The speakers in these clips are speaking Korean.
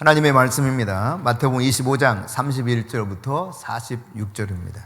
하나님의 말씀입니다. 마태복음 25장 31절부터 46절입니다.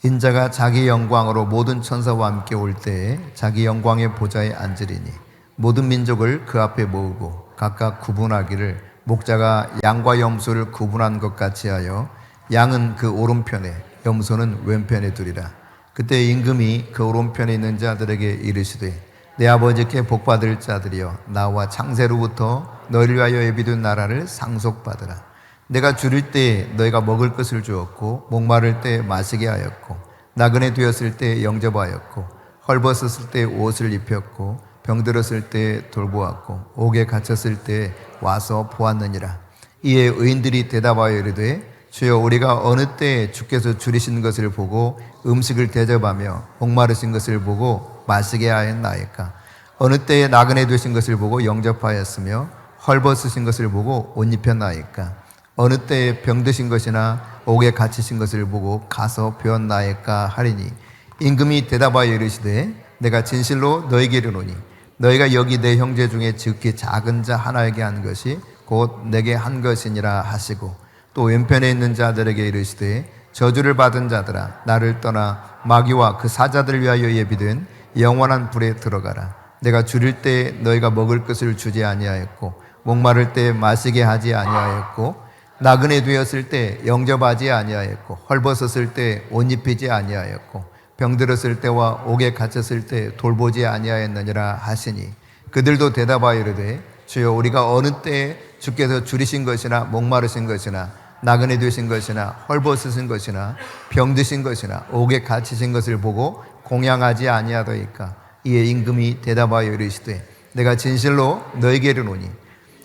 인자가 자기 영광으로 모든 천사와 함께 올 때에 자기 영광의 보좌에 앉으리니 모든 민족을 그 앞에 모으고 각각 구분하기를 목자가 양과 염소를 구분한 것 같이 하여 양은 그 오른편에 염소는 왼편에 두리라. 그때 임금이 그 오른편에 있는 자들에게 이르시되 내 아버지께 복받을 자들이여 나와 창세로부터 너희를 위하여 예비된 나라를 상속받으라. 내가 줄일 때에 너희가 먹을 것을 주었고 목마를 때 마시게 하였고 나그네 되었을 때 영접하였고 헐벗었을 때 옷을 입혔고 병들었을 때 돌보았고 옥에 갇혔을 때 와서 보았느니라. 이에 의인들이 대답하여 이르되 주여 우리가 어느 때에 주께서 줄이신 것을 보고 음식을 대접하며 목마르신 것을 보고 마시게 하였나이까. 어느 때에 나그네 되신 것을 보고 영접하였으며 헐벗으신 것을 보고 옷 입혔나이까. 어느 때에 병드신 것이나 옥에 갇히신 것을 보고 가서 배웠나이까 하리니 임금이 대답하여 이르시되 내가 진실로 너희에게 이르노니 너희가 여기 내 형제 중에 지극히 작은 자 하나에게 한 것이 곧 내게 한 것이니라 하시고 또 왼편에 있는 자들에게 이르시되 저주를 받은 자들아 나를 떠나 마귀와 그 사자들을 위하여 예비된 영원한 불에 들어가라. 내가 줄일 때 너희가 먹을 것을 주지 아니하였고 목마를 때 마시게 하지 아니하였고 나그네 되었을 때 영접하지 아니하였고 헐벗었을 때 옷 입히지 아니하였고 병들었을 때와 옥에 갇혔을 때 돌보지 아니하였느니라 하시니 그들도 대답하여 이르되 주여 우리가 어느 때에 주께서 줄이신 것이나 목마르신 것이나 나그네 되신 것이나 헐벗으신 것이나 병드신 것이나 옥에 갇히신 것을 보고 공양하지 아니하더이까. 이에 임금이 대답하여 이르시되 내가 진실로 너에게 이르노니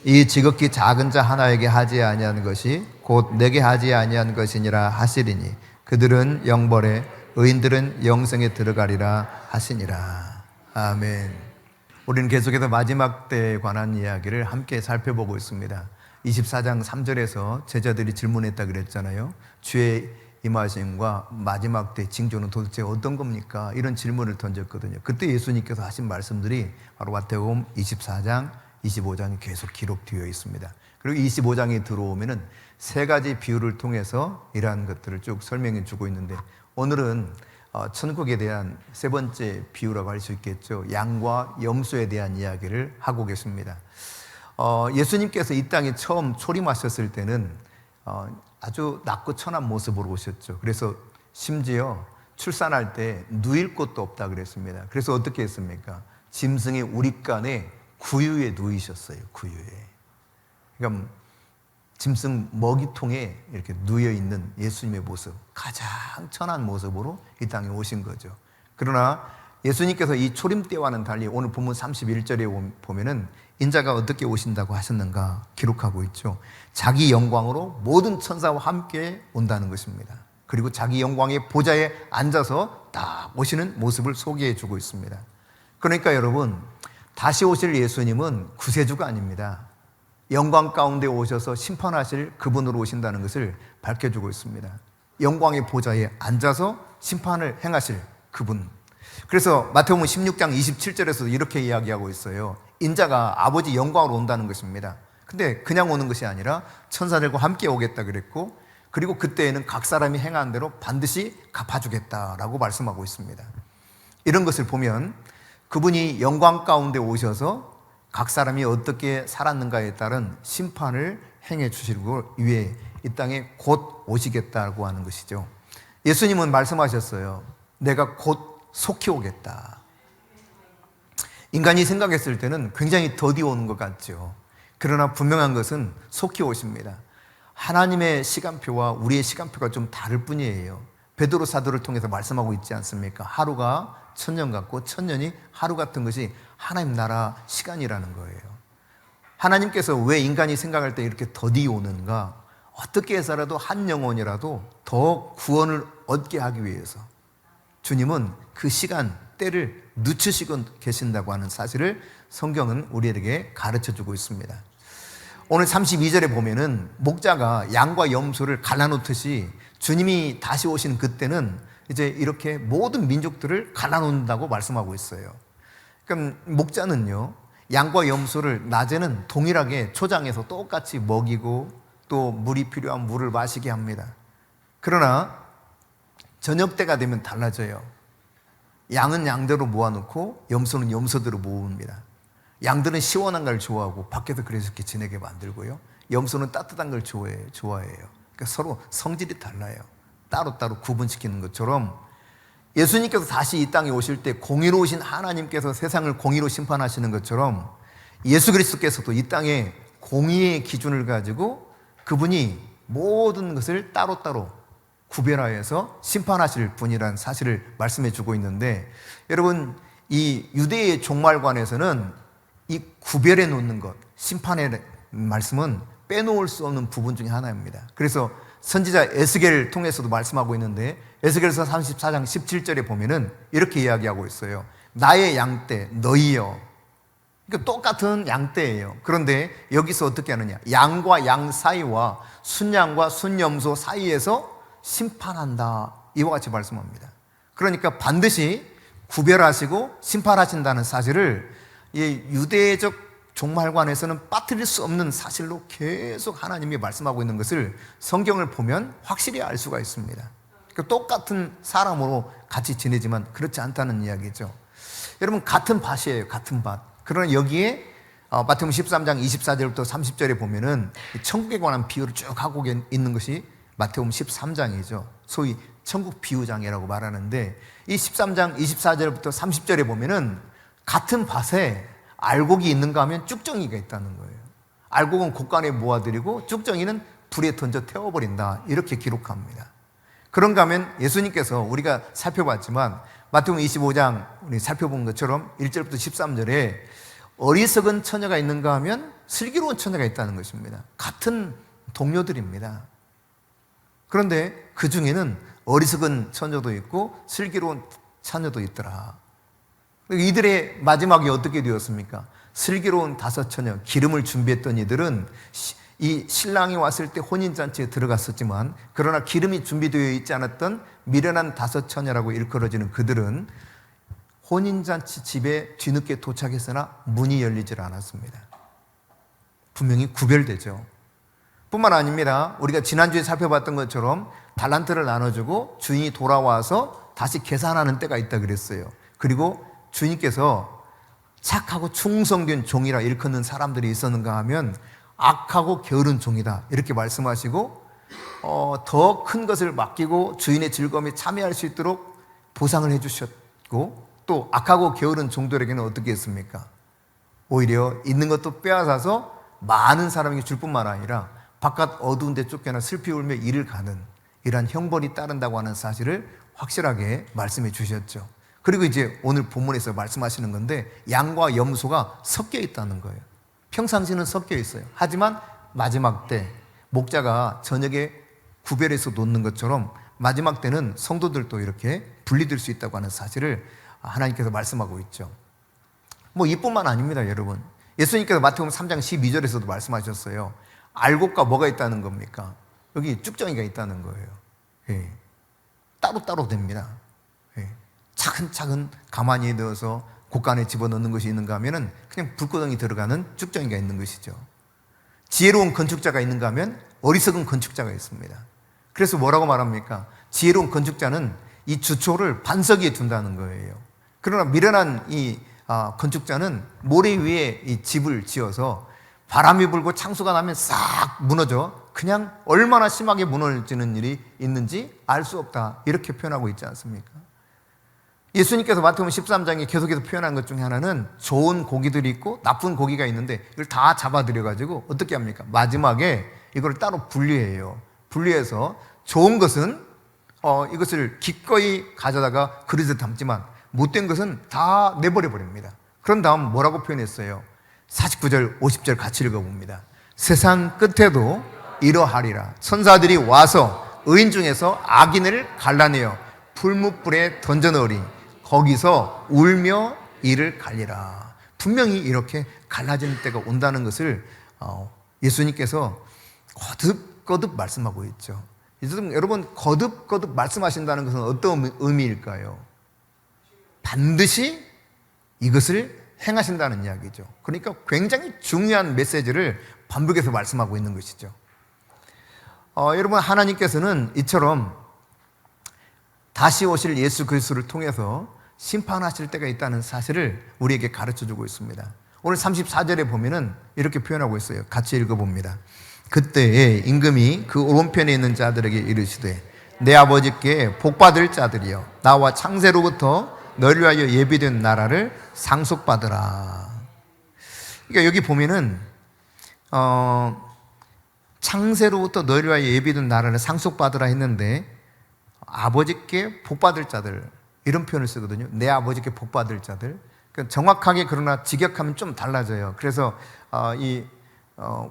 이 지극히 작은 자 하나에게 하지 아니한 것이 곧 내게 하지 아니한 것이니라 하시리니 그들은 영벌에 의인들은 영생에 들어가리라 하시니라. 아멘. 우리는 계속해서 마지막 때에 관한 이야기를 함께 살펴보고 있습니다. 24장 3절에서 제자들이 질문했다 그랬잖아요. 주의 임하심과 마지막 때 징조는 도대체 어떤 겁니까? 이런 질문을 던졌거든요. 그때 예수님께서 하신 말씀들이 바로 마태복음 24장, 25장이 계속 기록되어 있습니다. 그리고 25장에 들어오면은 세 가지 비유를 통해서 이러한 것들을 쭉 설명해 주고 있는데 오늘은 천국에 대한 세 번째 비유라고 할 수 있겠죠. 양과 염소에 대한 이야기를 하고 계십니다. 예수님께서 이 땅에 처음 초림하셨을 때는 아주 낮고 천한 모습으로 오셨죠. 그래서 심지어 출산할 때 누일 곳도 없다 그랬습니다. 그래서 어떻게 했습니까? 짐승의 우릿간에 구유에 누이셨어요. 구유에. 그러니까 짐승 먹이통에 이렇게 누여 있는 예수님의 모습, 가장 천한 모습으로 이 땅에 오신 거죠. 그러나 예수님께서 이 초림 때와는 달리 오늘 본문 31절에 보면은 인자가 어떻게 오신다고 하셨는가 기록하고 있죠. 자기 영광으로 모든 천사와 함께 온다는 것입니다. 그리고 자기 영광의 보좌에 앉아서 딱 오시는 모습을 소개해 주고 있습니다. 그러니까 여러분, 다시 오실 예수님은 구세주가 아닙니다. 영광 가운데 오셔서 심판하실 그분으로 오신다는 것을 밝혀주고 있습니다. 영광의 보좌에 앉아서 심판을 행하실 그분. 그래서 마태복음 16장 27절에서 이렇게 이야기하고 있어요. 인자가 아버지 영광으로 온다는 것입니다. 근데 그냥 오는 것이 아니라 천사들과 함께 오겠다 그랬고, 그리고 그때에는 각 사람이 행한 대로 반드시 갚아주겠다라고 말씀하고 있습니다. 이런 것을 보면 그분이 영광 가운데 오셔서 각 사람이 어떻게 살았는가에 따른 심판을 행해 주시고 위해 이 땅에 곧 오시겠다고 하는 것이죠. 예수님은 말씀하셨어요. 내가 곧 속히 오겠다. 인간이 생각했을 때는 굉장히 더디 오는 것 같죠. 그러나 분명한 것은 속히 오십니다. 하나님의 시간표와 우리의 시간표가 좀 다를 뿐이에요. 베드로 사도를 통해서 말씀하고 있지 않습니까? 하루가 천년 같고 천년이 하루 같은 것이 하나님 나라 시간이라는 거예요. 하나님께서 왜 인간이 생각할 때 이렇게 더디 오는가? 어떻게 해서라도 한 영혼이라도 더 구원을 얻게 하기 위해서 주님은 그 시간, 때를 늦추시고 계신다고 하는 사실을 성경은 우리에게 가르쳐주고 있습니다. 오늘 32절에 보면은 목자가 양과 염소를 갈라놓듯이 주님이 다시 오시는 그때는 이제 이렇게 모든 민족들을 갈라놓는다고 말씀하고 있어요. 그러니까 목자는요, 양과 염소를 낮에는 동일하게 초장에서 똑같이 먹이고 또 물이 필요한 물을 마시게 합니다. 그러나 저녁 때가 되면 달라져요. 양은 양대로 모아놓고 염소는 염소대로 모읍니다. 양들은 시원한 걸 좋아하고 밖에서 그래서 이렇게 지내게 만들고요. 염소는 따뜻한 걸 좋아해요. 그러니까 서로 성질이 달라요. 따로따로 구분시키는 것처럼 예수님께서 다시 이 땅에 오실 때 공의로우신 하나님께서 세상을 공의로 심판하시는 것처럼 예수 그리스도께서도 이 땅에 공의의 기준을 가지고 그분이 모든 것을 따로따로 구별하여서 심판하실 분이라는 사실을 말씀해 주고 있는데, 여러분, 이 유대의 종말관에서는 이 구별해 놓는 것, 심판의 말씀은 빼놓을 수 없는 부분 중에 하나입니다. 그래서 선지자 에스겔을 통해서도 말씀하고 있는데, 에스겔서 34장 17절에 보면은 이렇게 이야기하고 있어요. 나의 양떼 너희여. 그러니까 똑같은 양떼예요. 그런데 여기서 어떻게 하느냐, 양과 양 사이와 순양과 순염소 사이에서 심판한다, 이와 같이 말씀합니다. 그러니까 반드시 구별하시고 심판하신다는 사실을 이 유대적 종말관에서는 빠뜨릴 수 없는 사실로 계속 하나님이 말씀하고 있는 것을 성경을 보면 확실히 알 수가 있습니다. 그러니까 똑같은 사람으로 같이 지내지만 그렇지 않다는 이야기죠. 여러분, 같은 밭이에요. 같은 밭. 그러나 여기에 마태복음 13장 24절부터 30절에 보면은 천국에 관한 비유를 쭉 하고 있는 것이 마태복음 13장이죠. 소위 천국 비유장이라고 말하는데, 이 13장 24절부터 30절에 보면은 같은 밭에 알곡이 있는가 하면 쭉정이가 있다는 거예요. 알곡은 곳간에 모아들이고 쭉정이는 불에 던져 태워버린다, 이렇게 기록합니다. 그런가 하면 예수님께서 우리가 살펴봤지만 마태복음 25장 우리 살펴본 것처럼 1절부터 13절에 어리석은 처녀가 있는가 하면 슬기로운 처녀가 있다는 것입니다. 같은 동료들입니다. 그런데 그 중에는 어리석은 처녀도 있고 슬기로운 처녀도 있더라. 이들의 마지막이 어떻게 되었습니까? 슬기로운 다섯 처녀, 기름을 준비했던 이들은 이 신랑이 왔을 때 혼인잔치에 들어갔었지만, 그러나 기름이 준비되어 있지 않았던 미련한 다섯 처녀라고 일컬어지는 그들은 혼인잔치 집에 뒤늦게 도착했으나 문이 열리질 않았습니다. 분명히 구별되죠. 뿐만 아닙니다. 우리가 지난주에 살펴봤던 것처럼 달란트를 나눠주고 주인이 돌아와서 다시 계산하는 때가 있다 그랬어요. 그리고 주인께서 착하고 충성된 종이라 일컫는 사람들이 있었는가 하면 악하고 게으른 종이다, 이렇게 말씀하시고 더 큰 것을 맡기고 주인의 즐거움에 참여할 수 있도록 보상을 해주셨고, 또 악하고 게으른 종들에게는 어떻게 했습니까? 오히려 있는 것도 빼앗아서 많은 사람에게 줄 뿐만 아니라 바깥 어두운 데 쫓겨나 슬피 울며 이를 가는 이러한 형벌이 따른다고 하는 사실을 확실하게 말씀해 주셨죠. 그리고 이제 오늘 본문에서 말씀하시는 건데, 양과 염소가 섞여 있다는 거예요. 평상시는 섞여 있어요. 하지만 마지막 때 목자가 저녁에 구별해서 놓는 것처럼 마지막 때는 성도들도 이렇게 분리될 수 있다고 하는 사실을 하나님께서 말씀하고 있죠. 뭐 이뿐만 아닙니다, 여러분. 예수님께서 마태복음 3장 12절에서도 말씀하셨어요. 알곡과 뭐가 있다는 겁니까? 여기 쭉정이가 있다는 거예요. 예. 따로따로 됩니다. 예. 차근차근 가만히 넣어서 곳간에 집어넣는 것이 있는가 하면 그냥 불구덩이 들어가는 쭉정이가 있는 것이죠. 지혜로운 건축자가 있는가 하면 어리석은 건축자가 있습니다. 그래서 뭐라고 말합니까? 지혜로운 건축자는 이 주초를 반석 위에 둔다는 거예요. 그러나 미련한 이 건축자는 모래 위에 이 집을 지어서 바람이 불고 창수가 나면 싹 무너져 그냥 얼마나 심하게 무너지는 일이 있는지 알 수 없다, 이렇게 표현하고 있지 않습니까? 예수님께서 마태복음 13장에 계속해서 표현한 것 중에 하나는 좋은 고기들이 있고 나쁜 고기가 있는데 이걸 다 잡아들여가지고 어떻게 합니까? 마지막에 이걸 따로 분리해요. 분리해서 좋은 것은 이것을 기꺼이 가져다가 그릇에 담지만 못된 것은 다 내버려 버립니다. 그런 다음 뭐라고 표현했어요? 49절 50절 같이 읽어봅니다. 세상 끝에도 이러하리라. 천사들이 와서 의인 중에서 악인을 갈라내어 풀무불에 던져 넣으리. 거기서 울며 이를 갈리라. 분명히 이렇게 갈라지는 때가 온다는 것을 예수님께서 거듭거듭 말씀하고 있죠. 여러분, 거듭거듭 말씀하신다는 것은 어떤 의미일까요? 반드시 이것을 행하신다는 이야기죠. 그러니까 굉장히 중요한 메시지를 반복해서 말씀하고 있는 것이죠. 여러분, 하나님께서는 이처럼 다시 오실 예수 그리스도를 통해서 심판하실 때가 있다는 사실을 우리에게 가르쳐주고 있습니다. 오늘 34절에 보면은 이렇게 표현하고 있어요. 같이 읽어봅니다. 그때에 임금이 그 오른편에 있는 자들에게 이르시되 내 아버지께 복받을 자들이여 나와 창세로부터 너를 위하여 예비된 나라를 상속받으라. 그러니까 여기 보면은 창세로부터 너를 위하여 예비된 나라를 상속받으라 했는데 아버지께 복받을 자들 이런 표현을 쓰거든요. 내 아버지께 복받을 자들. 그러니까 정확하게 그러나 직역하면 좀 달라져요. 그래서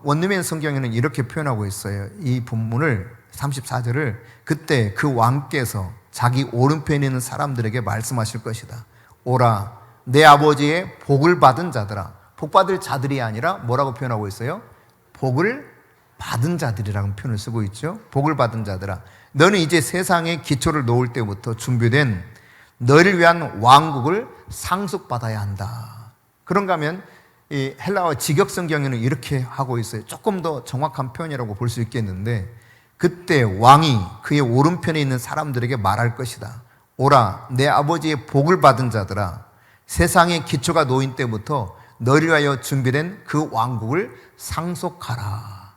원리면 성경에는 이렇게 표현하고 있어요. 이 본문을 34절을 그때 그 왕께서 자기 오른편에 있는 사람들에게 말씀하실 것이다. 오라 내 아버지의 복을 받은 자들아. 복받을 자들이 아니라 뭐라고 표현하고 있어요? 복을 받은 자들이라는 표현을 쓰고 있죠. 복을 받은 자들아. 너는 이제 세상에 기초를 놓을 때부터 준비된 너를 위한 왕국을 상속받아야 한다. 그런가 하면 이 헬라어 직역 성경에는 이렇게 하고 있어요. 조금 더 정확한 표현이라고 볼 수 있겠는데 그때 왕이 그의 오른편에 있는 사람들에게 말할 것이다. 오라 내 아버지의 복을 받은 자들아. 세상의 기초가 놓인 때부터 너를 위하여 준비된 그 왕국을 상속하라.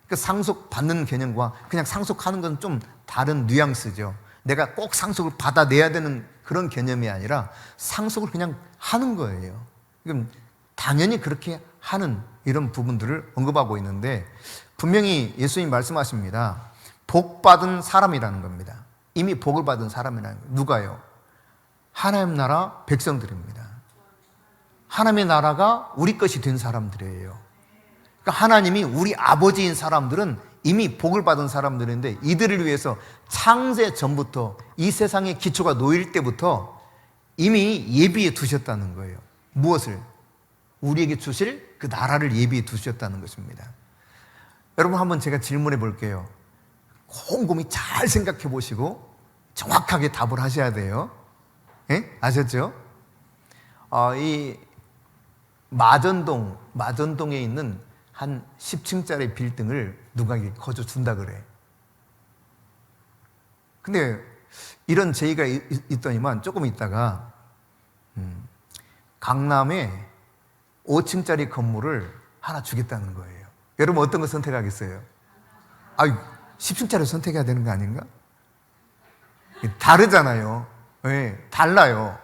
그 상속받는 개념과 그냥 상속하는 건 좀 다른 뉘앙스죠. 내가 꼭 상속을 받아내야 되는 그런 개념이 아니라 상속을 그냥 하는 거예요. 그럼 당연히 그렇게 하는 이런 부분들을 언급하고 있는데 분명히 예수님 말씀하십니다. 복 받은 사람이라는 겁니다. 이미 복을 받은 사람이라는 거예요. 누가요? 하나님 나라 백성들입니다. 하나님의 나라가 우리 것이 된 사람들이에요. 그러니까 하나님이 우리 아버지인 사람들은 이미 복을 받은 사람들인데 이들을 위해서 창세 전부터 이 세상의 기초가 놓일 때부터 이미 예비해 두셨다는 거예요. 무엇을? 우리에게 주실 그 나라를 예비해 두셨다는 것입니다. 여러분 한번 제가 질문해 볼게요. 곰곰이 잘 생각해 보시고 정확하게 답을 하셔야 돼요. 예? 아셨죠? 이 마전동에 있는 한 10층짜리 빌딩을 누구에게 거저 준다 그래. 근데 이런 제의가 있더니만 조금 있다가 강남에 5층짜리 건물을 하나 주겠다는 거예요. 여러분 어떤 거 선택하겠어요? 10층짜리 선택해야 되는 거 아닌가? 다르잖아요. 네, 달라요.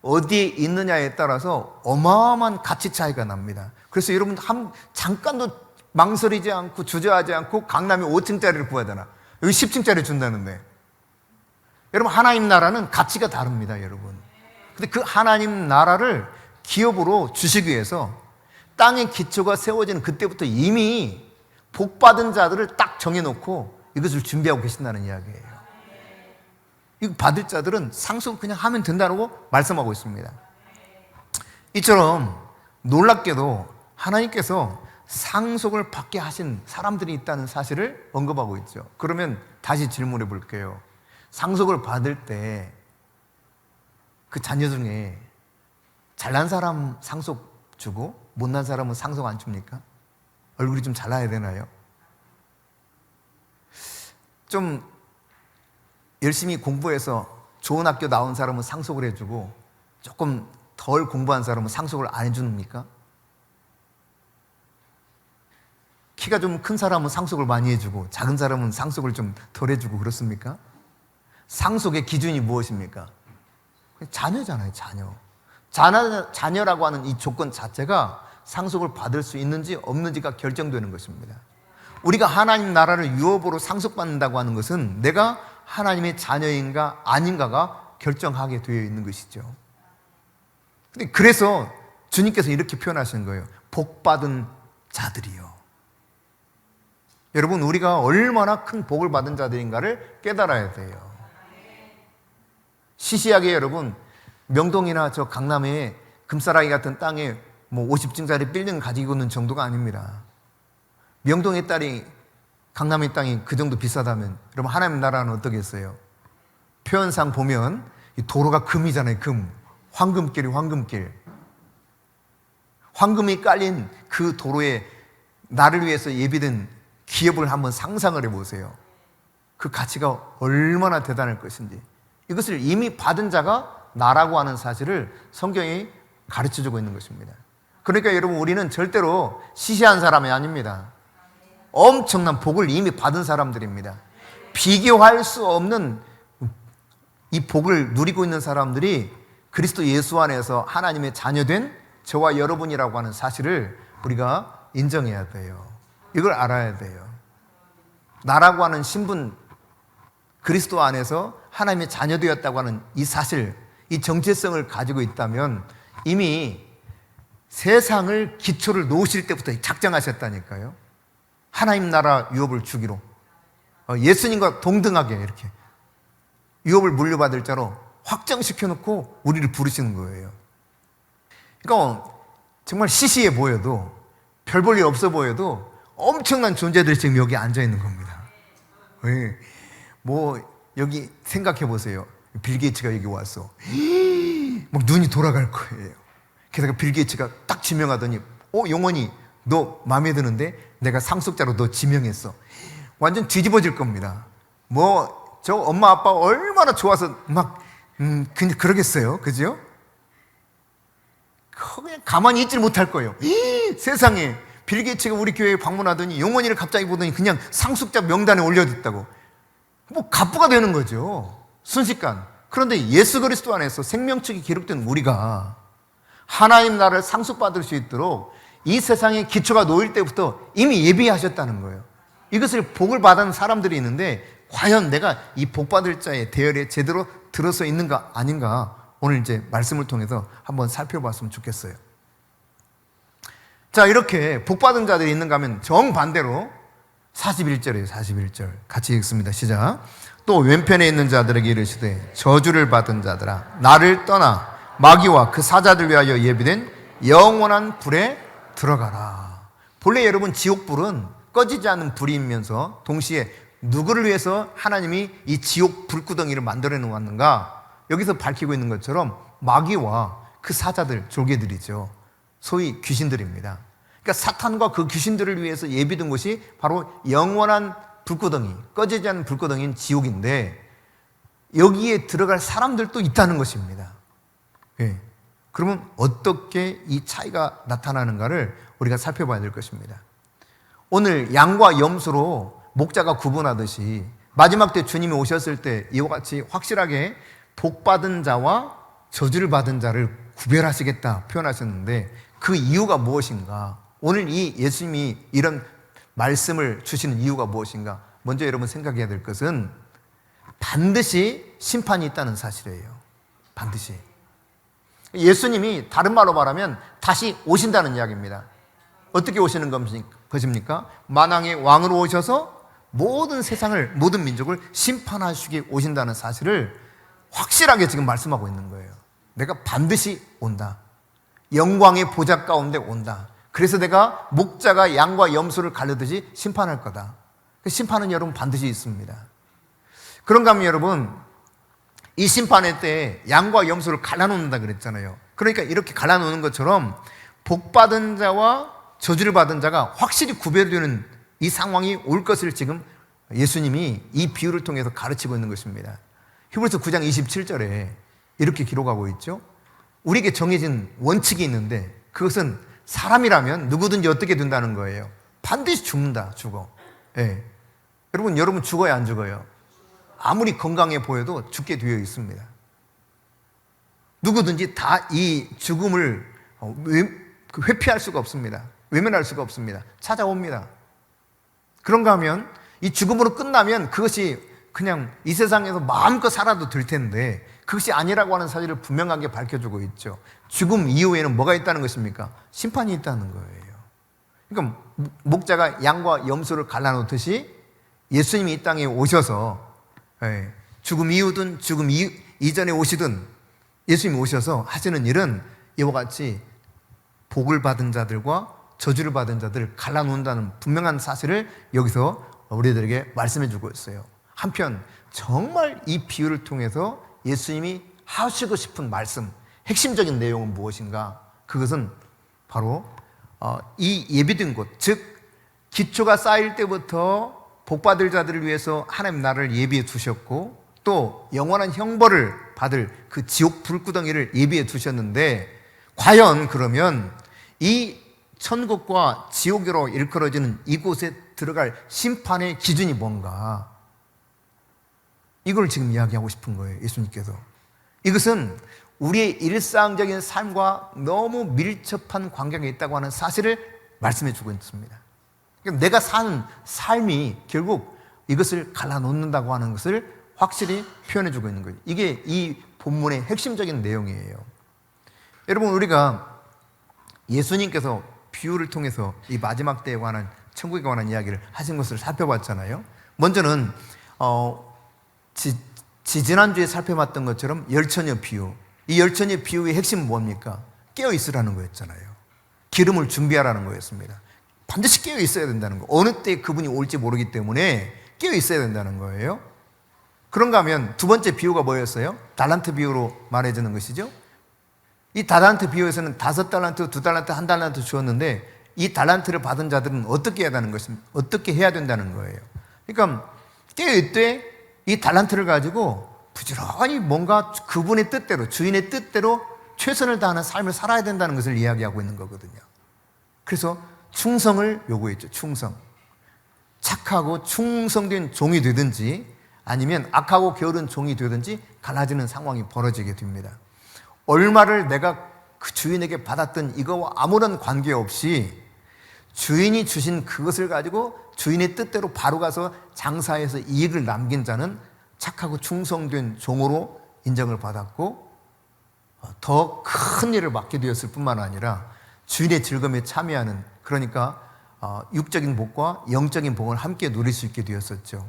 어디에 있느냐에 따라서 어마어마한 가치 차이가 납니다. 그래서 여러분 잠깐도 망설이지 않고 주저하지 않고 강남에 5층짜리를 구하잖아. 여기 10층짜리 준다는데. 여러분 하나님 나라는 가치가 다릅니다, 여러분. 근데 그 하나님 나라를 기업으로 주시기 위해서 땅의 기초가 세워지는 그때부터 이미 복받은 자들을 딱 정해놓고 이것을 준비하고 계신다는 이야기예요. 이거 받을 자들은 상속 그냥 하면 된다고 말씀하고 있습니다. 이처럼 놀랍게도 하나님께서 상속을 받게 하신 사람들이 있다는 사실을 언급하고 있죠. 그러면 다시 질문해 볼게요. 상속을 받을 때 그 자녀 중에 잘난 사람 상속 주고 못난 사람은 상속 안 줍니까? 얼굴이 좀 잘나야 되나요? 좀 열심히 공부해서 좋은 학교 나온 사람은 상속을 해주고 조금 덜 공부한 사람은 상속을 안 해줍니까? 키가 좀 큰 사람은 상속을 많이 해주고 작은 사람은 상속을 좀 덜 해주고 그렇습니까? 상속의 기준이 무엇입니까? 자녀잖아요, 자녀. 자녀라고 하는 이 조건 자체가 상속을 받을 수 있는지 없는지가 결정되는 것입니다. 우리가 하나님 나라를 유업으로 상속받는다고 하는 것은 내가 하나님의 자녀인가 아닌가가 결정하게 되어 있는 것이죠. 근데 그래서 주님께서 이렇게 표현하시는 거예요. 복받은 자들이요. 여러분 우리가 얼마나 큰 복을 받은 자들인가를 깨달아야 돼요. 시시하게 여러분 명동이나 저 강남에 금싸라기 같은 땅에 뭐 50층짜리 빌딩 가지고 있는 정도가 아닙니다. 명동의 땅이 강남의 땅이 그 정도 비싸다면 여러분 하나님 나라는 어떻겠어요? 표현상 보면 이 도로가 금이잖아요. 금. 황금길이 황금길. 황금이 깔린 그 도로에 나를 위해서 예비된 기업을 한번 상상을 해보세요. 그 가치가 얼마나 대단할 것인지. 이것을 이미 받은 자가 나라고 하는 사실을 성경이 가르쳐주고 있는 것입니다. 그러니까 여러분, 우리는 절대로 시시한 사람이 아닙니다. 엄청난 복을 이미 받은 사람들입니다. 비교할 수 없는 이 복을 누리고 있는 사람들이 그리스도 예수 안에서 하나님의 자녀된 저와 여러분이라고 하는 사실을 우리가 인정해야 돼요. 이걸 알아야 돼요. 나라고 하는 신분, 그리스도 안에서 하나님의 자녀되었다고 하는 이 사실, 이 정체성을 가지고 있다면 이미 세상을 기초를 놓으실 때부터 작정하셨다니까요. 하나님 나라 유업을 주기로, 예수님과 동등하게 이렇게 유업을 물려받을 자로 확정시켜 놓고 우리를 부르시는 거예요. 그러니까 정말 시시해 보여도, 별 볼 일 없어 보여도 엄청난 존재들이 지금 여기 앉아 있는 겁니다. 뭐 여기 생각해 보세요. 빌 게이츠가 여기 왔어. 막 눈이 돌아갈 거예요. 게다가 빌 게이츠가 딱 지명하더니 용원이 너 마음에 드는데 내가 상속자로 너 지명했어. 완전 뒤집어질 겁니다. 뭐 저 엄마 아빠 얼마나 좋아서 막 그냥 그러겠어요. 그죠? 그냥 가만히 있질 못할 거예요. 세상에 빌 게이츠가 우리 교회에 방문하더니 용원이를 갑자기 보더니 그냥 상속자 명단에 올려졌다고. 뭐 갑부가 되는 거죠. 순식간. 그런데 예수 그리스도 안에서 생명책이 기록된 우리가 하나님 나라를 상속받을 수 있도록 이 세상의 기초가 놓일 때부터 이미 예비하셨다는 거예요. 이것을 복을 받은 사람들이 있는데 과연 내가 이 복받을 자의 대열에 제대로 들어서 있는가 아닌가, 오늘 이제 말씀을 통해서 한번 살펴봤으면 좋겠어요. 자, 이렇게 복받은 자들이 있는가 하면 정반대로 41절이에요. 41절 같이 읽습니다. 시작. 또 왼편에 있는 자들에게 이르시되 저주를 받은 자들아, 나를 떠나 마귀와 그 사자들 위하여 예비된 영원한 불에 들어가라. 본래 여러분, 지옥불은 꺼지지 않는 불이면서 동시에 누구를 위해서 하나님이 이 지옥 불구덩이를 만들어 놓았는가, 여기서 밝히고 있는 것처럼 마귀와 그 사자들, 졸개들이죠. 소위 귀신들입니다. 그러니까 사탄과 그 귀신들을 위해서 예비된 것이 바로 영원한 불구덩이, 꺼지지 않는 불구덩이인 지옥인데, 여기에 들어갈 사람들도 있다는 것입니다. 그러면 어떻게 이 차이가 나타나는가를 우리가 살펴봐야 될 것입니다. 오늘 양과 염소로 목자가 구분하듯이 마지막 때 주님이 오셨을 때 이와 같이 확실하게 복받은 자와 저주를 받은 자를 구별하시겠다 표현하셨는데, 그 이유가 무엇인가? 오늘 이 예수님이 이런 말씀을 주시는 이유가 무엇인가? 먼저 여러분 생각해야 될 것은 반드시 심판이 있다는 사실이에요. 반드시. 예수님이 다른 말로 말하면 다시 오신다는 이야기입니다. 어떻게 오시는 것입니까? 만왕의 왕으로 오셔서 모든 세상을, 모든 민족을 심판하시기 오신다는 사실을 확실하게 지금 말씀하고 있는 거예요. 내가 반드시 온다. 영광의 보좌 가운데 온다. 그래서 내가 목자가 양과 염소를 가르듯이 심판할 거다. 심판은 여러분 반드시 있습니다. 그런가 하면 여러분, 이 심판의 때에 양과 염소를 갈라놓는다 그랬잖아요. 그러니까 이렇게 갈라놓는 것처럼 복받은 자와 저주를 받은 자가 확실히 구별되는 이 상황이 올 것을 지금 예수님이 이 비유를 통해서 가르치고 있는 것입니다. 히브리서 9장 27절에 이렇게 기록하고 있죠. 우리에게 정해진 원칙이 있는데 그것은 사람이라면 누구든지 어떻게 된다는 거예요. 반드시 죽는다. 죽어. 여러분 죽어야 안 죽어요? 아무리 건강해 보여도 죽게 되어 있습니다. 누구든지 다 이 죽음을 회피할 수가 없습니다. 외면할 수가 없습니다. 찾아옵니다. 그런가 하면 이 죽음으로 끝나면 그것이 그냥 이 세상에서 마음껏 살아도 될 텐데 그것이 아니라고 하는 사실을 분명하게 밝혀주고 있죠. 죽음 이후에는 뭐가 있다는 것입니까? 심판이 있다는 거예요. 그러니까 목자가 양과 염소를 갈라놓듯이 예수님이 이 땅에 오셔서 죽음 이후든 죽음 이전에 오시든 예수님이 오셔서 하시는 일은 이와 같이 복을 받은 자들과 저주를 받은 자들을 갈라놓는다는 분명한 사실을 여기서 우리들에게 말씀해 주고 있어요. 한편 정말 이 비유를 통해서 예수님이 하시고 싶은 말씀, 핵심적인 내용은 무엇인가? 그것은 바로 이 예비된 곳, 즉 기초가 쌓일 때부터 복받을 자들을 위해서 하나님 나라를 예비해 두셨고 또 영원한 형벌을 받을 그 지옥 불구덩이를 예비해 두셨는데, 과연 그러면 이 천국과 지옥으로 일컬어지는 이곳에 들어갈 심판의 기준이 뭔가, 이걸 지금 이야기하고 싶은 거예요, 예수님께서. 이것은 우리의 일상적인 삶과 너무 밀접한 관계가 있다고 하는 사실을 말씀해 주고 있습니다. 그러니까 내가 사는 삶이 결국 이것을 갈라놓는다고 하는 것을 확실히 표현해 주고 있는 거예요. 이게 이 본문의 핵심적인 내용이에요. 여러분, 우리가 예수님께서 비유를 통해서 이 마지막 때에 관한, 천국에 관한 이야기를 하신 것을 살펴봤잖아요. 먼저는 지난주에 살펴봤던 것처럼 열처녀 비유. 이 열처녀 비유의 핵심은 뭡니까? 깨어 있으라는 거였잖아요. 기름을 준비하라는 거였습니다. 반드시 깨어 있어야 된다는 거. 어느 때 그분이 올지 모르기 때문에 깨어 있어야 된다는 거예요. 그런가 하면 두 번째 비유가 뭐였어요? 달란트 비유로 말해주는 것이죠. 이 달란트 비유에서는 5달란트, 2달란트, 1달란트 주었는데 이 달란트를 받은 자들은 어떻게 해야 되는 것입니까? 어떻게 해야 된다는 거예요. 그러니까 깨어있되 이 달란트를 가지고 부지런히 뭔가 그분의 뜻대로, 주인의 뜻대로 최선을 다하는 삶을 살아야 된다는 것을 이야기하고 있는 거거든요. 그래서 충성을 요구했죠. 충성. 착하고 충성된 종이 되든지 아니면 악하고 게으른 종이 되든지 갈라지는 상황이 벌어지게 됩니다. 얼마를 내가 그 주인에게 받았던 이거와 아무런 관계없이 주인이 주신 그것을 가지고 주인의 뜻대로 바로 가서 장사해서 이익을 남긴 자는 착하고 충성된 종으로 인정을 받았고 더 큰 일을 맡게 되었을 뿐만 아니라 주인의 즐거움에 참여하는, 그러니까 육적인 복과 영적인 복을 함께 누릴 수 있게 되었었죠.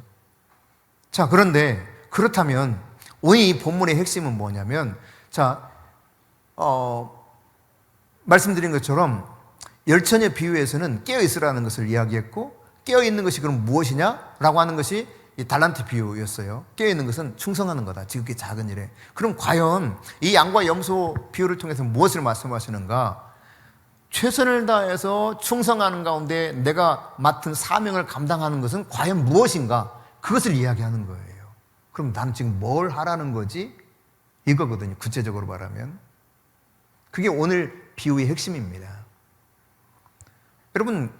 자, 그런데 그렇다면 오늘 이 본문의 핵심은 뭐냐면, 자, 말씀드린 것처럼 열처녀 비유에서는 깨어있으라는 것을 이야기했고, 깨어있는 것이 그럼 무엇이냐라고 하는 것이 이 달란트 비유였어요. 깨어있는 것은 충성하는 거다, 지극히 작은 일에. 그럼 과연 이 양과 염소 비유를 통해서 무엇을 말씀하시는가? 최선을 다해서 충성하는 가운데 내가 맡은 사명을 감당하는 것은 과연 무엇인가? 그것을 이야기하는 거예요. 그럼 나는 지금 뭘 하라는 거지? 이거거든요, 구체적으로 말하면. 그게 오늘 비유의 핵심입니다. 여러분,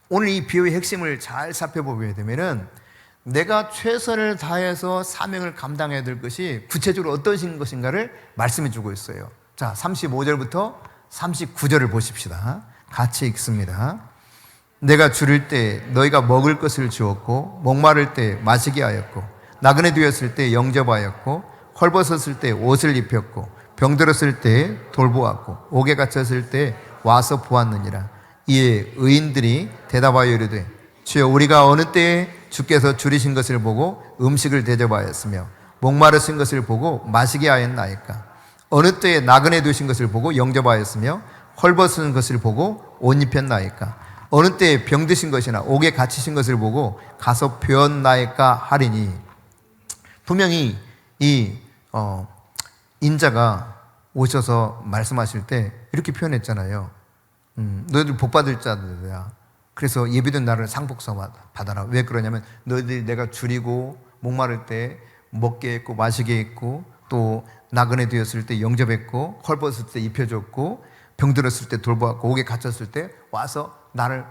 오늘 이 비유의 핵심을 잘 살펴보게 되면은 내가 최선을 다해서 사명을 감당해야 될 것이 구체적으로 어떤 것인가를 말씀해 주고 있어요. 자, 35절부터 39절을 보십시다. 같이 읽습니다. 내가 줄일 때 너희가 먹을 것을 주었고, 목마를 때 마시게 하였고, 나그네 되었을 때 영접하였고, 헐벗었을 때 옷을 입혔고, 병들었을 때 돌보았고, 옥에 갇혔을 때 와서 보았느니라. 이에 의인들이 대답하여 이르되, 주여, 우리가 어느 때에 주께서 줄이신 것을 보고 음식을 대접하였으며 목마르신 것을 보고 마시게 하였나이까? 어느 때에 나그네 되신 것을 보고 영접하였으며 헐벗은 것을 보고 옷 입혔나이까? 어느 때에 병드신 것이나 옥에 갇히신 것을 보고 가서 배웠나이까 하리니. 분명히 이 인자가 오셔서 말씀하실 때 이렇게 표현했잖아요. 너희들 복받을 자들이야. 그래서 예비된 나를 상복사 받아라. 왜 그러냐면 너희들이 내가 줄이고 목마를 때 먹게 했고 마시게 했고, 또 나그네 되었을 때 영접했고, 헐벗을 때 입혀줬고, 병들었을 때 돌보았고, 옥에 갇혔을 때 와서 나를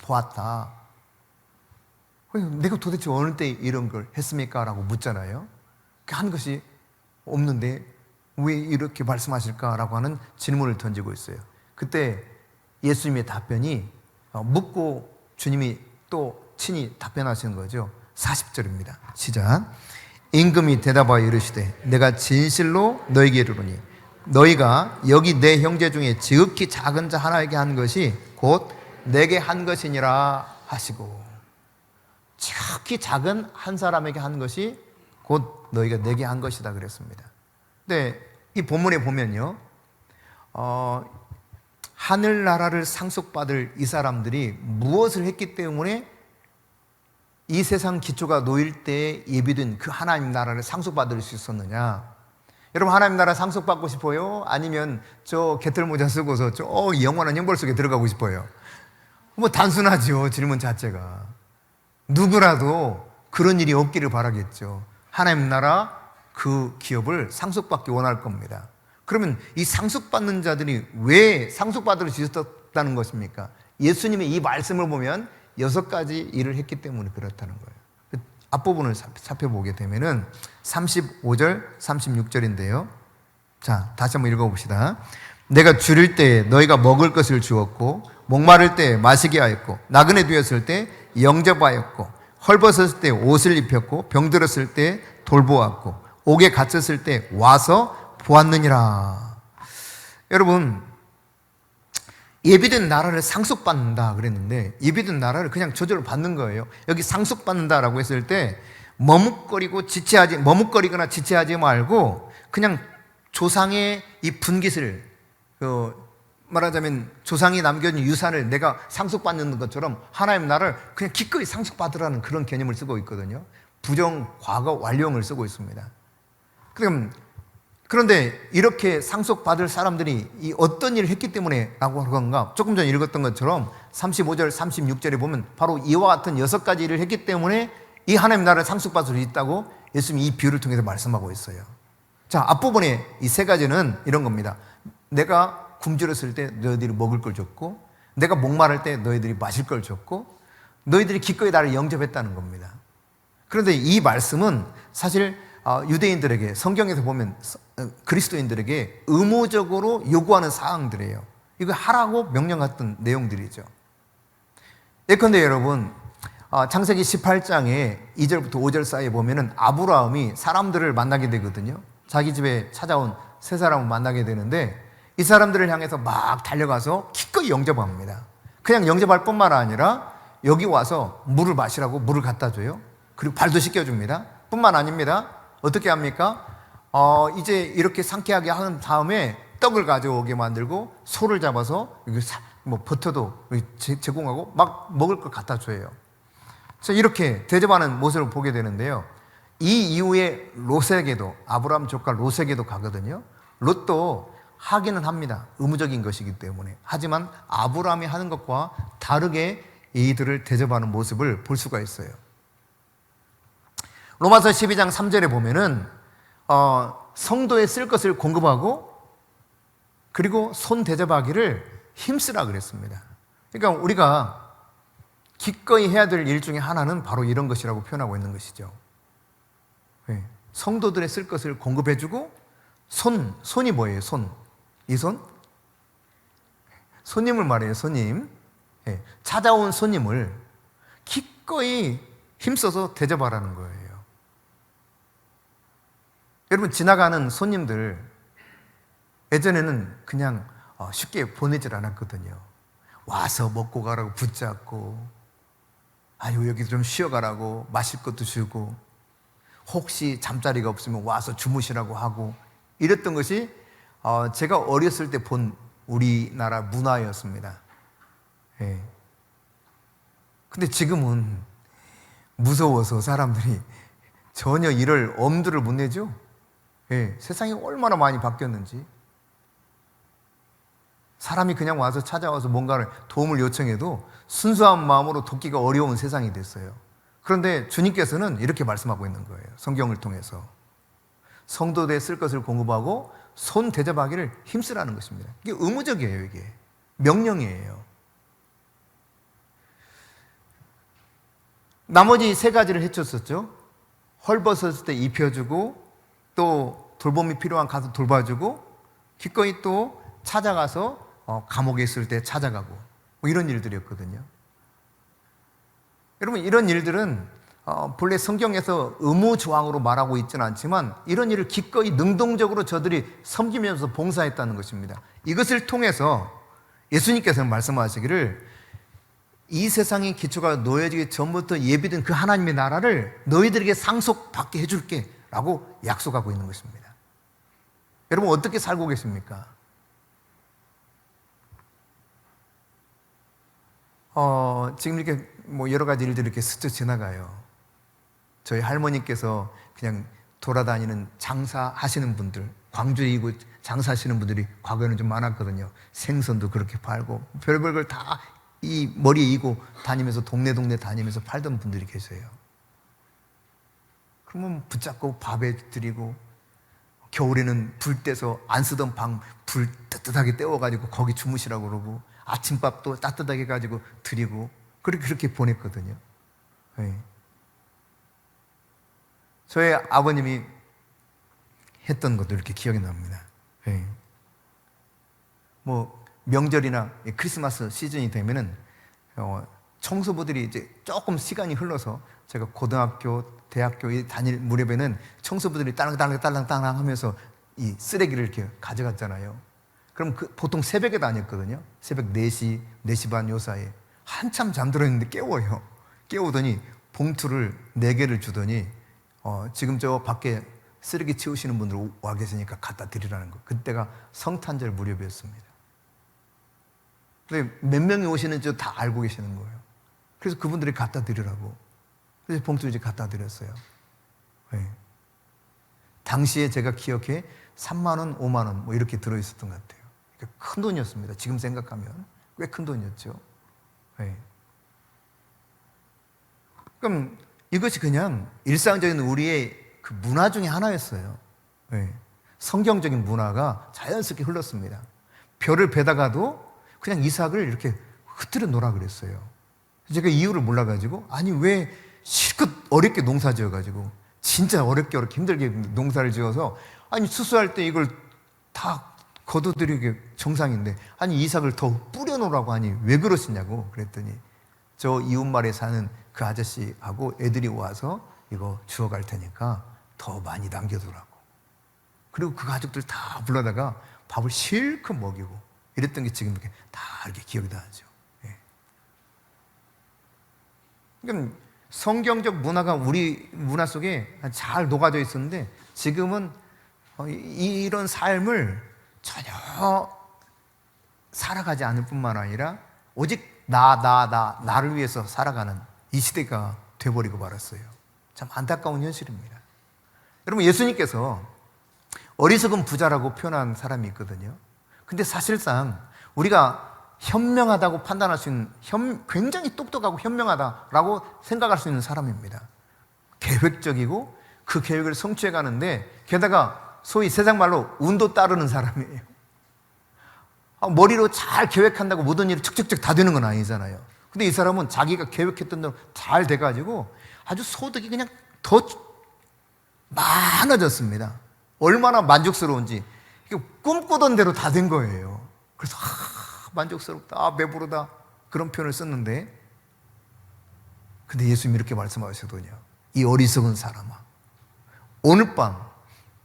보았다. 내가 도대체 어느 때 이런 걸 했습니까? 라고 묻잖아요. 한 것이 없는데 왜 이렇게 말씀하실까? 라고 하는 질문을 던지고 있어요. 그때 예수님의 답변이 묻고 주님이 또 친히 답변하시는 거죠. 40절입니다. 시작. 임금이 대답하여 이르시되 내가 진실로 너희에게 이르노니 너희가 여기 내 형제 중에 지극히 작은 자 하나에게 한 것이 곧 내게 한 것이니라 하시고, 지극히 작은 한 사람에게 한 것이 곧 너희가 내게 한 것이다 그랬습니다. 근데 이 본문에 보면요, 하늘나라를 상속받을 이 사람들이 무엇을 했기 때문에 이 세상 기초가 놓일 때 예비된 그 하나님 나라를 상속받을 수 있었느냐? 여러분, 하나님 나라 상속받고 싶어요? 아니면 저 개털모자 쓰고서 저 영원한 형벌 속에 들어가고 싶어요? 뭐 단순하죠, 질문 자체가. 누구라도 그런 일이 없기를 바라겠죠. 하나님 나라 그 기업을 상속받기 원할 겁니다. 그러면 이 상속받는 자들이 왜 상속받으러 지었다는 것입니까? 예수님의 이 말씀을 보면 6가지 일을 했기 때문에 그렇다는 거예요. 앞부분을 살펴보게 되면은 35절, 36절인데요. 자, 다시 한번 읽어봅시다. 내가 줄일 때 너희가 먹을 것을 주었고, 목마를 때 마시게 하였고, 나그네 되었을 때 영접하였고, 헐벗었을 때 옷을 입혔고, 병들었을 때 돌보았고, 옥에 갇혔을 때 와서 보았느니라. 여러분, 예비된 나라를 상속받는다 그랬는데, 예비된 나라를 그냥 저절로 받는 거예요. 여기 상속받는다라고 했을 때 머뭇거리거나 지체하지 말고 그냥 조상의 이 분깃을, 말하자면 조상이 남겨준 유산을 내가 상속받는 것처럼 하나님 나라를 그냥 기꺼이 상속받으라는 그런 개념을 쓰고 있거든요. 부정, 과거, 완료형을 쓰고 있습니다. 그런데 이렇게 상속받을 사람들이 이 어떤 일을 했기 때문에 라고 하는가? 조금 전에 읽었던 것처럼 35절, 36절에 보면 바로 이와 같은 6가지 일을 했기 때문에 이 하나님 나라를 상속받을 수 있다고 예수님이 이 비유를 통해서 말씀하고 있어요. 자, 앞부분에 이 3가지는 이런 겁니다. 내가 굶주렸을 때 너희들이 먹을 걸 줬고, 내가 목마를 때 너희들이 마실 걸 줬고, 너희들이 기꺼이 나를 영접했다는 겁니다. 그런데 이 말씀은 사실 유대인들에게, 성경에서 보면 그리스도인들에게 의무적으로 요구하는 사항들이에요. 이거 하라고 명령했던 내용들이죠. 예컨대 여러분, 창세기 18장에 2절부터 5절 사이에 보면은 아브라함이 사람들을 만나게 되거든요. 자기 집에 찾아온 세 사람을 만나게 되는데, 이 사람들을 향해서 막 달려가서 기꺼이 영접합니다. 그냥 영접할 뿐만 아니라 여기 와서 물을 마시라고 물을 갖다 줘요. 그리고 발도 씻겨줍니다. 뿐만 아닙니다. 어떻게 합니까? 이제 이렇게 상쾌하게 한 다음에 떡을 가져오게 만들고 소를 잡아서 버터도 제공하고 막 먹을 걸 갖다 줘요. 그래서 이렇게 대접하는 모습을 보게 되는데요. 이 이후에 롯에게도, 아브라함 조카 롯에게도 가거든요. 롯도 하기는 합니다. 의무적인 것이기 때문에. 하지만 아브라함이 하는 것과 다르게 이들을 대접하는 모습을 볼 수가 있어요. 로마서 12장 3절에 보면은 성도에 쓸 것을 공급하고, 그리고 손 대접하기를 힘쓰라 그랬습니다. 그러니까 우리가 기꺼이 해야 될 일 중에 하나는 바로 이런 것이라고 표현하고 있는 것이죠. 성도들의 쓸 것을 공급해주고, 손이 뭐예요? 이 손? 손님을 말해요. 손님. 찾아온 손님을 기꺼이 힘써서 대접하라는 거예요. 여러분, 지나가는 손님들 예전에는 그냥 쉽게 보내질 않았거든요. 와서 먹고 가라고 붙잡고, 아유 여기 좀 쉬어가라고 마실 것도 주고, 혹시 잠자리가 없으면 와서 주무시라고 하고, 이랬던 것이 제가 어렸을 때 본 우리나라 문화였습니다. 근데 지금은 무서워서 사람들이 전혀 이럴 엄두를 못 내죠. 세상이 얼마나 많이 바뀌었는지. 사람이 그냥 와서 찾아와서 뭔가를 도움을 요청해도 순수한 마음으로 돕기가 어려운 세상이 됐어요. 그런데 주님께서는 이렇게 말씀하고 있는 거예요. 성경을 통해서 성도들의 쓸 것을 공급하고 손 대접하기를 힘쓰라는 것입니다. 이게 의무적이에요. 이게 명령이에요. 나머지 3가지를 해줬었죠. 헐벗었을 때 입혀주고, 또 돌봄이 필요한 가서 돌봐주고, 기꺼이 또 찾아가서 감옥에 있을 때 찾아가고, 뭐 이런 일들이었거든요. 여러분, 이런 일들은 본래 성경에서 의무조항으로 말하고 있지는 않지만 이런 일을 기꺼이 능동적으로 저들이 섬기면서 봉사했다는 것입니다. 이것을 통해서 예수님께서는 말씀하시기를 이 세상의 기초가 놓여지기 전부터 예비된 그 하나님의 나라를 너희들에게 상속받게 해줄게 라고 약속하고 있는 것입니다. 여러분, 어떻게 살고 계십니까? 지금 이렇게 뭐 여러 가지 일들이 이렇게 스쳐 지나가요. 저희 할머니께서 그냥 돌아다니는 장사하시는 분들, 광주에 이고 장사하시는 분들이 과거에는 좀 많았거든요. 생선도 그렇게 팔고 별별 걸 다 이 머리에 이고 다니면서 동네 다니면서 팔던 분들이 계세요. 그러면 붙잡고 밥에 드리고, 겨울에는 불 떼서 안 쓰던 방 불 따뜻하게 떼워가지고 거기 주무시라고 그러고, 아침밥도 따뜻하게 가지고 드리고, 그렇게 보냈거든요. 네. 저희 아버님이 했던 것도 이렇게 기억이 납니다. 네. 뭐 명절이나 크리스마스 시즌이 되면은 청소부들이 이제 조금 시간이 흘러서, 제가 고등학교, 대학교 다닐 무렵에는 청소부들이 딸랑딸랑 하면서 이 쓰레기를 이렇게 가져갔잖아요. 그럼 보통 새벽에 다녔거든요. 새벽 4시, 4시 반 요 사이에 한참 잠들어 있는데 깨워요. 깨우더니 봉투를 4개를 주더니 지금 저 밖에 쓰레기 치우시는 분들 와 계시니까 갖다 드리라는 거. 그때가 성탄절 무렵이었습니다. 근데 몇 명이 오시는지 다 알고 계시는 거예요. 그래서 그분들이 갖다 드리라고. 그래서 봉투 이제 갖다 드렸어요. 네. 당시에 제가 기억해 3만 원, 5만 원 뭐 이렇게 들어있었던 것 같아요. 큰 돈이었습니다. 지금 생각하면 꽤 큰 돈이었죠. 네. 그럼 이것이 그냥 일상적인 우리의 그 문화 중에 하나였어요. 네. 성경적인 문화가 자연스럽게 흘렀습니다. 별을 베다가도 그냥 이삭을 이렇게 흩뜨려 놓으라 그랬어요. 제가 이유를 몰라가지고, 아니 왜 실컷 어렵게 농사 지어가지고, 진짜 어렵게 힘들게 농사를 지어서, 아니 수수할 때 이걸 다 거둬들이게 정상인데, 아니 이삭을 더 뿌려놓으라고 하니 왜 그러시냐고 그랬더니, 저 이웃마을에 사는 그 아저씨하고 애들이 와서 이거 주워갈 테니까 더 많이 남겨두라고. 그리고 그 가족들 다 불러다가 밥을 실컷 먹이고 이랬던 게 지금 이렇게 기억이 나죠. 예. 그러니까 성경적 문화가 우리 문화 속에 잘 녹아져 있었는데, 지금은 이런 삶을 전혀 살아가지 않을 뿐만 아니라 오직 나를 위해서 살아가는 이 시대가 돼버리고 말았어요. 참 안타까운 현실입니다. 여러분, 예수님께서 어리석은 부자라고 표현한 사람이 있거든요. 근데 사실상 우리가 현명하다고 판단할 수 있는, 굉장히 똑똑하고 현명하다라고 생각할 수 있는 사람입니다. 계획적이고 그 계획을 성취해 가는데, 게다가 소위 세상 말로 운도 따르는 사람이에요. 머리로 잘 계획한다고 모든 일이 척척척 다 되는 건 아니잖아요. 근데 이 사람은 자기가 계획했던 대로 잘 돼가지고 아주 소득이 그냥 더 많아졌습니다. 얼마나 만족스러운지. 꿈꾸던 대로 다 된 거예요. 그래서 만족스럽다, 배부르다, 그런 표현을 썼는데, 근데 예수님이 이렇게 말씀하시거든요. 이 어리석은 사람아, 오늘 밤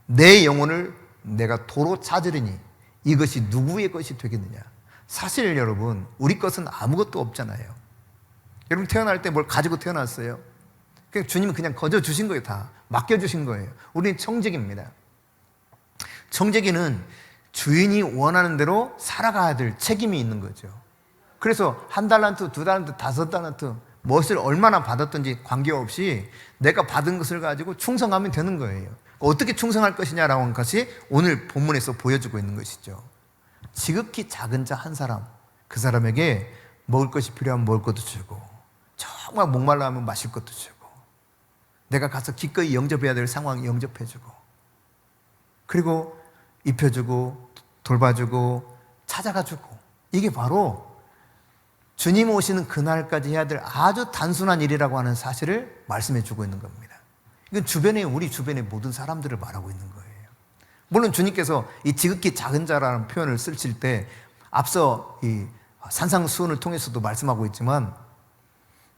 내 영혼을 내가 도로 찾으리니 이것이 누구의 것이 되겠느냐. 사실 여러분, 우리 것은 아무것도 없잖아요. 여러분 태어날 때 뭘 가지고 태어났어요? 주님은 그냥 거저 주신 거예요. 다 맡겨주신 거예요. 우리는 청지기입니다. 청지기는 주인이 원하는 대로 살아가야 될 책임이 있는 거죠. 그래서 1달란트, 2달란트, 5달란트 무엇을 얼마나 받았든지 관계없이 내가 받은 것을 가지고 충성하면 되는 거예요. 어떻게 충성할 것이냐라고 하는 것이 오늘 본문에서 보여주고 있는 것이죠. 지극히 작은 자 한 사람, 그 사람에게 먹을 것이 필요하면 먹을 것도 주고, 정말 목말라 하면 마실 것도 주고, 내가 가서 기꺼이 영접해야 될 상황 영접해주고, 그리고 입혀주고 돌봐주고 찾아가주고, 이게 바로 주님 오시는 그날까지 해야 될 아주 단순한 일이라고 하는 사실을 말씀해주고 있는 겁니다. 이건 우리 주변의 모든 사람들을 말하고 있는 거예요. 물론 주님께서 이 지극히 작은 자라는 표현을 쓰실 때 앞서 이 산상수훈을 통해서도 말씀하고 있지만,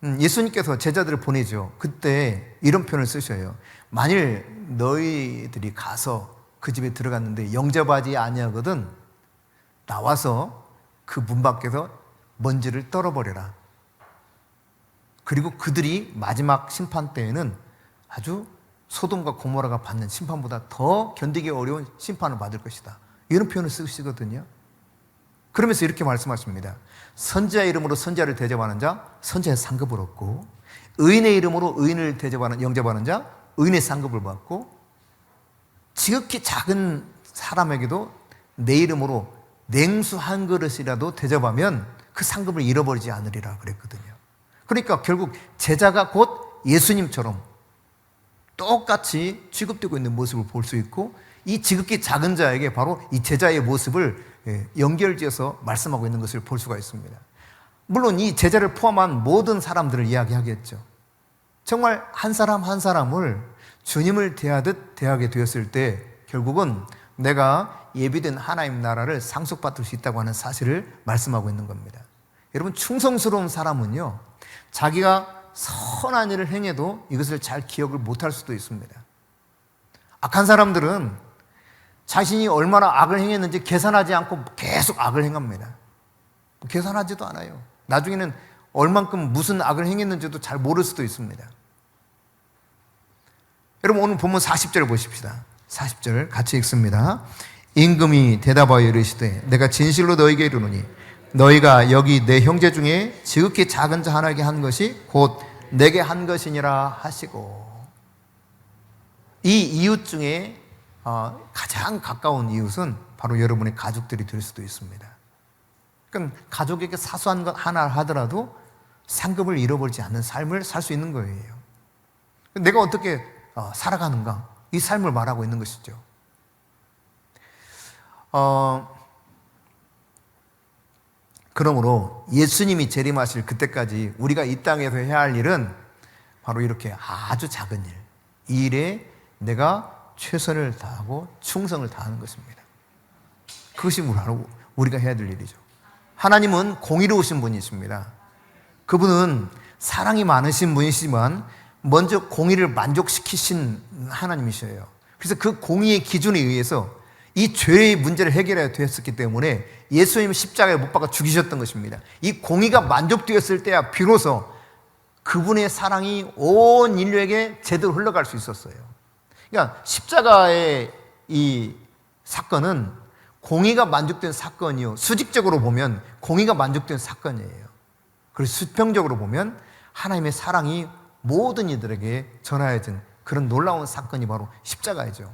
예수님께서 제자들을 보내죠. 그때 이런 표현을 쓰셔요. 만일 너희들이 가서 그 집에 들어갔는데 영접하지 아니하거든 나와서 그 문 밖에서 먼지를 떨어버려라. 그리고 그들이 마지막 심판 때에는 아주 소돔과 고모라가 받는 심판보다 더 견디기 어려운 심판을 받을 것이다. 이런 표현을 쓰시거든요. 그러면서 이렇게 말씀하십니다. 선지자의 이름으로 선지자를 대접하는 자 선지자의 상급을 얻고, 의인의 이름으로 의인을 영접하는 자 의인의 상급을 받고, 지극히 작은 사람에게도 내 이름으로 냉수 한 그릇이라도 대접하면 그 상급을 잃어버리지 않으리라 그랬거든요. 그러니까 결국 제자가 곧 예수님처럼 똑같이 취급되고 있는 모습을 볼 수 있고, 이 지극히 작은 자에게 바로 이 제자의 모습을 연결지어서 말씀하고 있는 것을 볼 수가 있습니다. 물론 이 제자를 포함한 모든 사람들을 이야기하겠죠. 정말 한 사람 한 사람을 주님을 대하듯 대하게 되었을 때 결국은 내가 예비된 하나님 나라를 상속받을 수 있다고 하는 사실을 말씀하고 있는 겁니다. 여러분, 충성스러운 사람은요, 자기가 선한 일을 행해도 이것을 잘 기억을 못할 수도 있습니다. 악한 사람들은 자신이 얼마나 악을 행했는지 계산하지 않고 계속 악을 행합니다. 계산하지도 않아요. 나중에는 얼만큼 무슨 악을 행했는지도 잘 모를 수도 있습니다. 여러분, 오늘 본문 40절 보십시다. 40절 같이 읽습니다. 임금이 대답하여 이르시되 내가 진실로 너희에게 이르노니 너희가 여기 내 형제 중에 지극히 작은 자 하나에게 한 것이 곧 내게 한 것이니라 하시고, 이 이웃 중에 가장 가까운 이웃은 바로 여러분의 가족들이 될 수도 있습니다. 그러니까 가족에게 사소한 것 하나 하더라도 상급을 잃어버리지 않는 삶을 살 수 있는 거예요. 내가 어떻게 살아가는가, 이 삶을 말하고 있는 것이죠. 그러므로 예수님이 재림하실 그때까지 우리가 이 땅에서 해야 할 일은 바로 이렇게 아주 작은 일, 이 일에 내가 최선을 다하고 충성을 다하는 것입니다. 그것이 바로 우리가 해야 될 일이죠. 하나님은 공의로우신 분이십니다. 그분은 사랑이 많으신 분이시지만 먼저 공의를 만족시키신 하나님이셔요. 그래서 그 공의의 기준에 의해서 이 죄의 문제를 해결해야 되었기 때문에 예수님 십자가에 못 박아 죽이셨던 것입니다. 이 공의가 만족되었을 때야 비로소 그분의 사랑이 온 인류에게 제대로 흘러갈 수 있었어요. 그러니까 십자가의 이 사건은 공의가 만족된 사건이요, 수직적으로 보면 공의가 만족된 사건이에요. 그리고 수평적으로 보면 하나님의 사랑이 모든 이들에게 전하여진 그런 놀라운 사건이 바로 십자가이죠.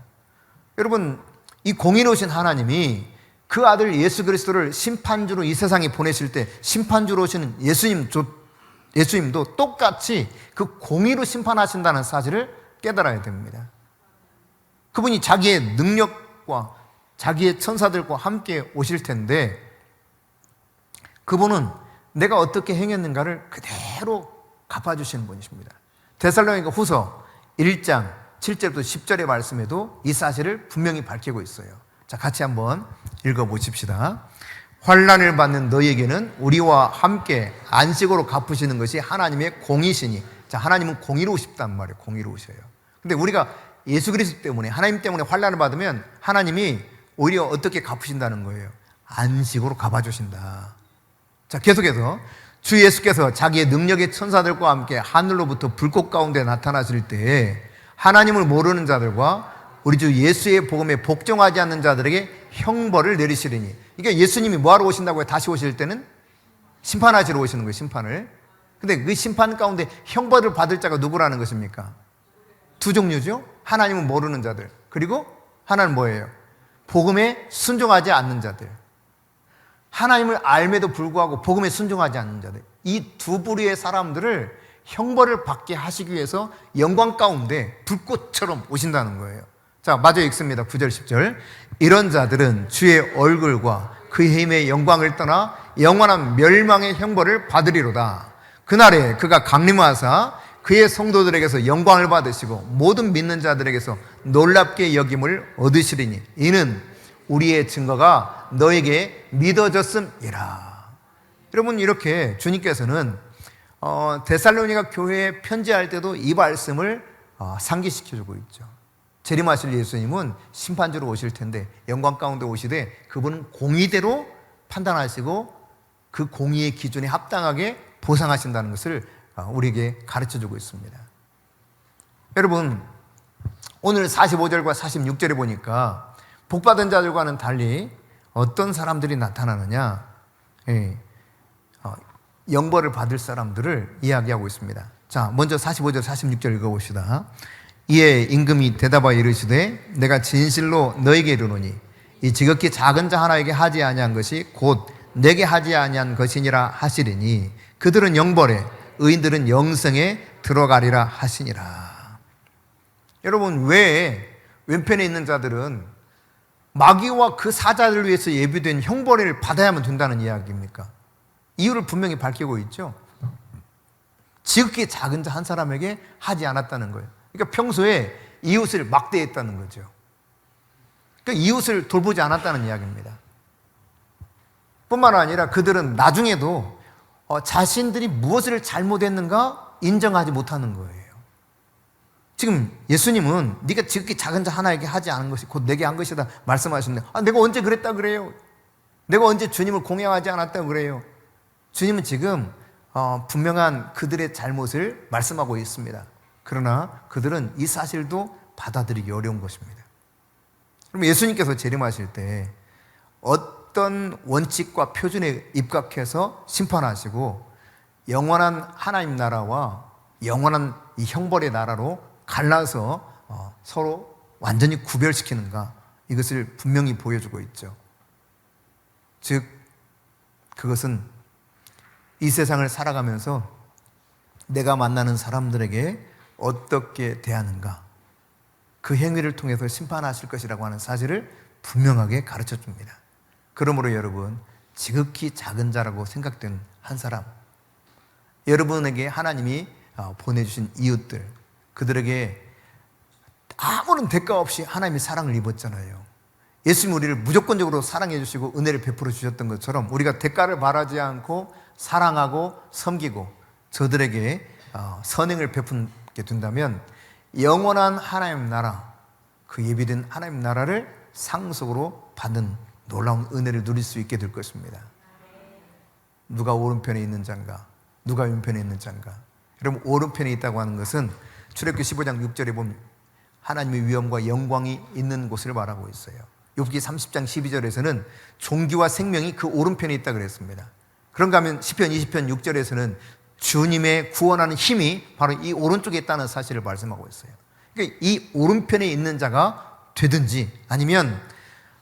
여러분, 이 공의로우신 하나님이 그 아들 예수 그리스도를 심판주로 이 세상에 보내실 때 심판주로 오시는 예수님도 똑같이 그 공의로 심판하신다는 사실을 깨달아야 됩니다. 그분이 자기의 능력과 자기의 천사들과 함께 오실 텐데 그분은 내가 어떻게 행했는가를 그대로 갚아주시는 분이십니다. 데살로니가 후서 1장 7절부터 10절의 말씀에도 이 사실을 분명히 밝히고 있어요. 자, 같이 한번 읽어보십시다. 환난을 받는 너희에게는 우리와 함께 안식으로 갚으시는 것이 하나님의 공의시니. 자, 하나님은 공의로우시단 말이에요. 공의로우셔요. 근데 우리가 예수 그리스도 때문에, 하나님 때문에 환난을 받으면 하나님이 오히려 어떻게 갚으신다는 거예요? 안식으로 갚아주신다. 자, 계속해서 주 예수께서 자기의 능력의 천사들과 함께 하늘로부터 불꽃 가운데 나타나실 때에 하나님을 모르는 자들과 우리 주 예수의 복음에 복종하지 않는 자들에게 형벌을 내리시리니. 그러니까 예수님이 뭐하러 오신다고요? 다시 오실 때는 심판하시러 오시는 거예요. 심판을. 근데 그 심판 가운데 형벌을 받을 자가 누구라는 것입니까? 두 종류죠. 하나님을 모르는 자들, 그리고 하나는 뭐예요? 복음에 순종하지 않는 자들. 하나님을 알매도 불구하고 복음에 순종하지 않는 자들, 이 두 부류의 사람들을 형벌을 받게 하시기 위해서 영광 가운데 불꽃처럼 오신다는 거예요. 자, 마저 읽습니다. 9절 10절. 이런 자들은 주의 얼굴과 그의 힘의 영광을 떠나 영원한 멸망의 형벌을 받으리로다. 그날에 그가 강림하사 그의 성도들에게서 영광을 받으시고 모든 믿는 자들에게서 놀랍게 여김을 얻으시리니 이는 우리의 증거가 너에게 믿어졌음이라. 여러분, 이렇게 주님께서는 데살로니가 교회에 편지할 때도 이 말씀을 상기시켜주고 있죠. 재림하실 예수님은 심판주로 오실 텐데 영광 가운데 오시되 그분은 공의대로 판단하시고 그 공의의 기준에 합당하게 보상하신다는 것을 우리에게 가르쳐주고 있습니다. 여러분, 오늘 45절과 46절에 보니까 복받은 자들과는 달리 어떤 사람들이 나타나느냐, 영벌을 받을 사람들을 이야기하고 있습니다. 자, 먼저 45절 46절 읽어봅시다. 이에 임금이 대답하여 이르시되 내가 진실로 너에게 이르노니 이 지극히 작은 자 하나에게 하지 아니한 것이 곧 내게 하지 아니한 것이니라 하시리니 그들은 영벌에 의인들은 영생에 들어가리라 하시니라. 여러분, 왜 왼편에 있는 자들은 마귀와 그 사자들을 위해서 예비된 형벌을 받아야만 된다는 이야기입니까? 이유를 분명히 밝히고 있죠. 지극히 작은 자 한 사람에게 하지 않았다는 거예요. 그러니까 평소에 이웃을 막대했다는 거죠. 그러니까 이웃을 돌보지 않았다는 이야기입니다. 뿐만 아니라 그들은 나중에도 자신들이 무엇을 잘못했는가 인정하지 못하는 거예요. 지금 예수님은 네가 지극히 작은 자 하나에게 하지 않은 것이 곧 내게 한 것이다 말씀하셨는데, 내가 언제 그랬다 그래요? 내가 언제 주님을 공양하지 않았다 그래요? 주님은 지금 분명한 그들의 잘못을 말씀하고 있습니다. 그러나 그들은 이 사실도 받아들이기 어려운 것입니다. 그럼 예수님께서 재림하실 때 어떤 원칙과 표준에 입각해서 심판하시고 영원한 하나님 나라와 영원한 이 형벌의 나라로 갈라서 서로 완전히 구별시키는가, 이것을 분명히 보여주고 있죠. 즉 그것은 이 세상을 살아가면서 내가 만나는 사람들에게 어떻게 대하는가, 그 행위를 통해서 심판하실 것이라고 하는 사실을 분명하게 가르쳐 줍니다. 그러므로 여러분, 지극히 작은 자라고 생각된 한 사람, 여러분에게 하나님이 보내주신 이웃들, 그들에게 아무런 대가 없이 하나님이 사랑을 입었잖아요. 예수님 우리를 무조건적으로 사랑해 주시고 은혜를 베풀어 주셨던 것처럼 우리가 대가를 바라지 않고 사랑하고 섬기고 저들에게 선행을 베풀게 된다면 영원한 하나님 나라, 그 예비된 하나님 나라를 상속으로 받는 놀라운 은혜를 누릴 수 있게 될 것입니다. 누가 오른편에 있는 자인가, 누가 왼편에 있는 자인가. 여러분, 오른편에 있다고 하는 것은 출애굽기 15장 6절에 보면 하나님의 위엄과 영광이 있는 곳을 말하고 있어요. 욥기 30장 12절에서는 종기와 생명이 그 오른편에 있다 그랬습니다. 그런가 하면 시편 20편 6절에서는 주님의 구원하는 힘이 바로 이 오른쪽에 있다는 사실을 말씀하고 있어요. 그러니까 이 오른편에 있는 자가 되든지 아니면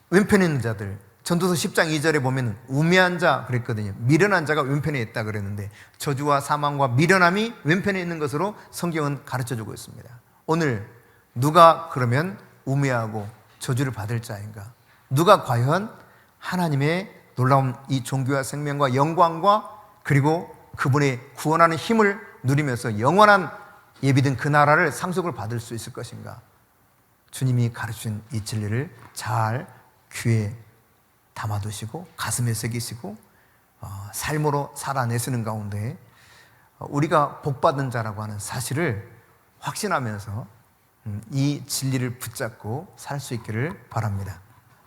왼편에 있는 자들, 전도서 10장 2절에 보면 우매한 자 그랬거든요. 미련한 자가 왼편에 있다 그랬는데 저주와 사망과 미련함이 왼편에 있는 것으로 성경은 가르쳐주고 있습니다. 오늘 누가 그러면 우매하고 저주를 받을 자인가? 누가 과연 하나님의 놀라운 이 종교와 생명과 영광과 그리고 그분의 구원하는 힘을 누리면서 영원한 예비된 그 나라를 상속을 받을 수 있을 것인가? 주님이 가르친 이 진리를 잘 귀에 담아두시고 가슴에 새기시고 삶으로 살아내시는 가운데 우리가 복받은 자라고 하는 사실을 확신하면서 이 진리를 붙잡고 살 수 있기를 바랍니다.